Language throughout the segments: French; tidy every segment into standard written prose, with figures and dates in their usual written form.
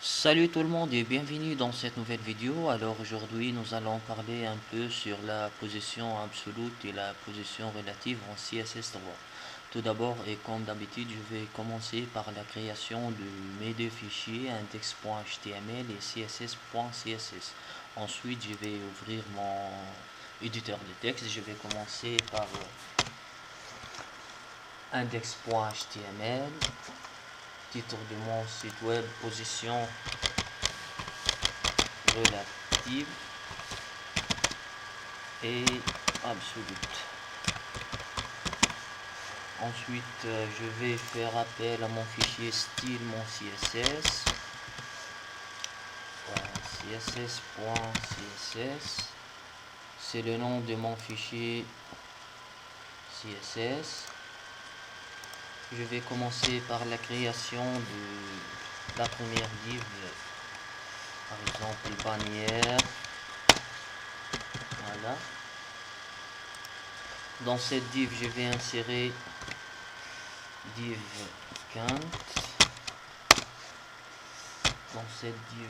Salut tout le monde et bienvenue dans cette nouvelle vidéo. Alors aujourd'hui nous allons parler un peu sur la position absolue et la position relative en CSS3. Tout d'abord et comme d'habitude je vais commencer par la création de mes deux fichiers index.html et css.css. Ensuite je vais ouvrir mon éditeur de texte. Je vais commencer par index.html, titre de mon site web, position relative et absolue. Ensuite, je vais faire appel à mon fichier style, mon CSS. CSS.css, c'est le nom de mon fichier CSS. Je vais commencer par la création de la première div, par exemple bannière. Voilà. Dans cette div, je vais insérer div count. Dans cette div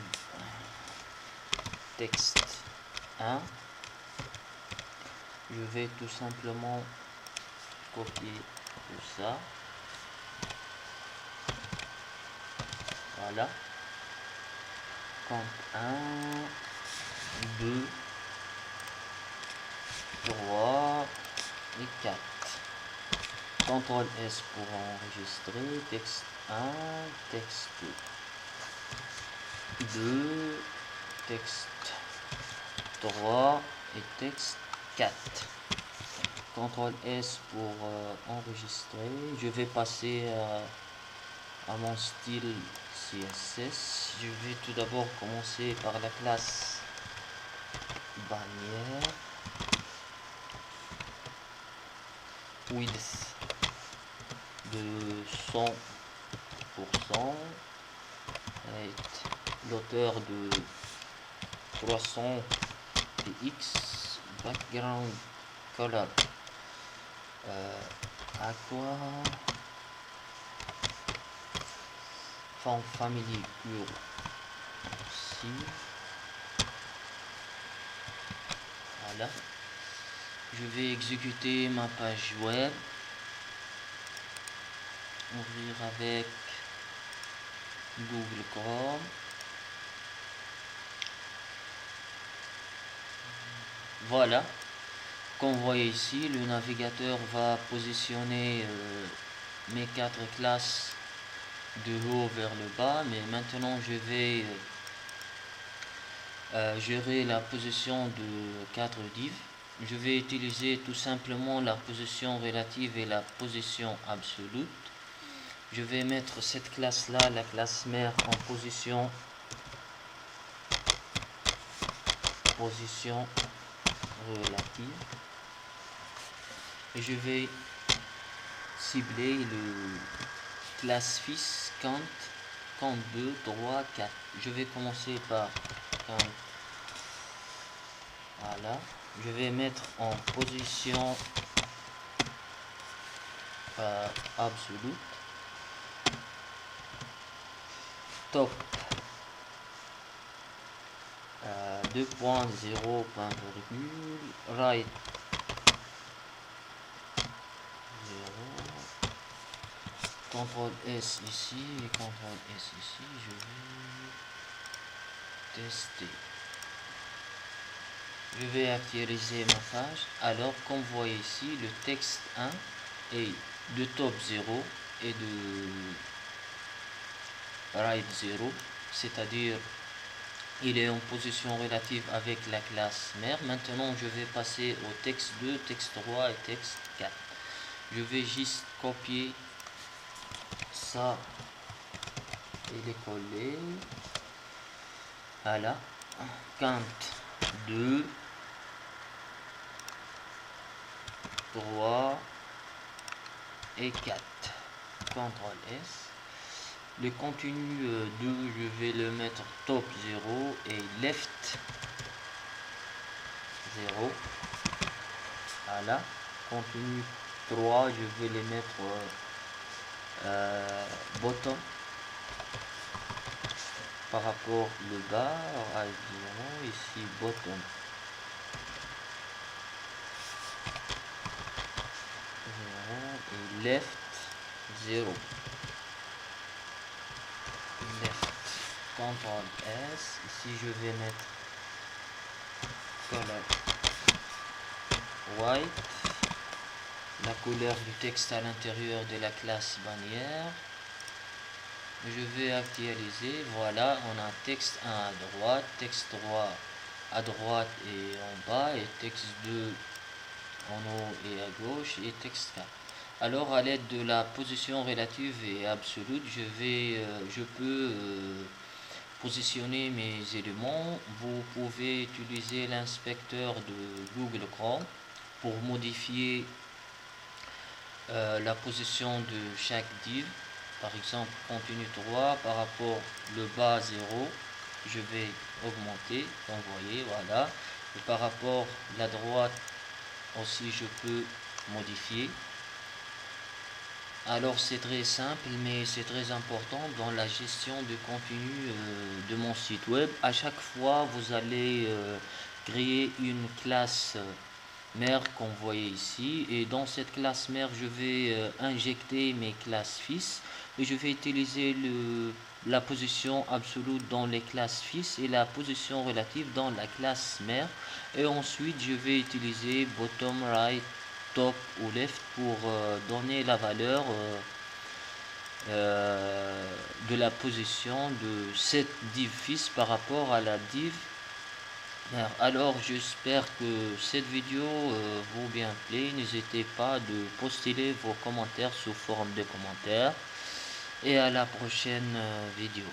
texte 1, je vais tout simplement copier tout ça. Voilà. Compte 1, 2, 3 et 4. CTRL S pour enregistrer. Texte 1, texte 2, texte 3 et texte 4. CTRL S pour enregistrer. Je vais passer à mon style CSS. Je vais tout d'abord commencer par la classe bannière. Width de 100%. L'auteur de 300 px. Background color aqua. Font family pure aussi. Voilà. Je vais exécuter ma page web. Ouvrir avec Google Chrome. Voilà. Comme vous voyez ici, le navigateur va positionner mes quatre classes de haut vers le bas, mais maintenant je vais gérer la position de 4 divs. Je vais utiliser tout simplement la position relative et la position absolue. Je vais mettre cette classe là, la classe mère, en position relative, et je vais cibler le classe fils count 2, 3, 4. Je vais commencer par count. Voilà. Je vais mettre en position absolue. Top 2.0, right 0, CTRL S ici et CTRL S ici. Je vais tester. Je vais actualiser ma page. Alors, comme vous voyez ici, le texte 1 est de top 0 et de right 0, c'est-à-dire il est en position relative avec la classe mère. Maintenant, je vais passer au texte 2, texte 3 et texte 4. Je vais juste copier ça et les coller. Voilà. Count 2, 3 et 4. CTRL S. Le contenu 2, je vais le mettre top 0 et left 0. Voilà. Contenu 3, je vais les mettre bottom par rapport le bas, right 0, ici bottom 0 et left 0. Left, CTRL S, ici je vais mettre color white, la couleur du texte à l'intérieur de la classe bannière. Je vais actualiser, voilà, on a texte 1 à droite, texte 3 à droite et en bas, et texte 2 en haut et à gauche, et texte 4. Alors à l'aide de la position relative et absolue, je peux positionner mes éléments. Vous pouvez utiliser l'inspecteur de Google Chrome pour modifier la position de chaque div. Par exemple, contenu 3 par rapport le bas 0, je vais augmenter, envoyer, voilà. Et par rapport la droite aussi, je peux modifier. Alors c'est très simple, mais c'est très important dans la gestion de contenu de mon site web. À chaque fois, vous allez créer une classe mère qu'on voyait ici, et dans cette classe mère, je vais injecter mes classes fils, et je vais utiliser la position absolue dans les classes fils et la position relative dans la classe mère, et ensuite je vais utiliser bottom, right, top ou left pour donner la valeur de la position de cette div fils par rapport à la div mère. Alors j'espère que cette vidéo vous bien plaît. N'hésitez pas de poster vos commentaires sous forme de commentaires, et à la prochaine vidéo.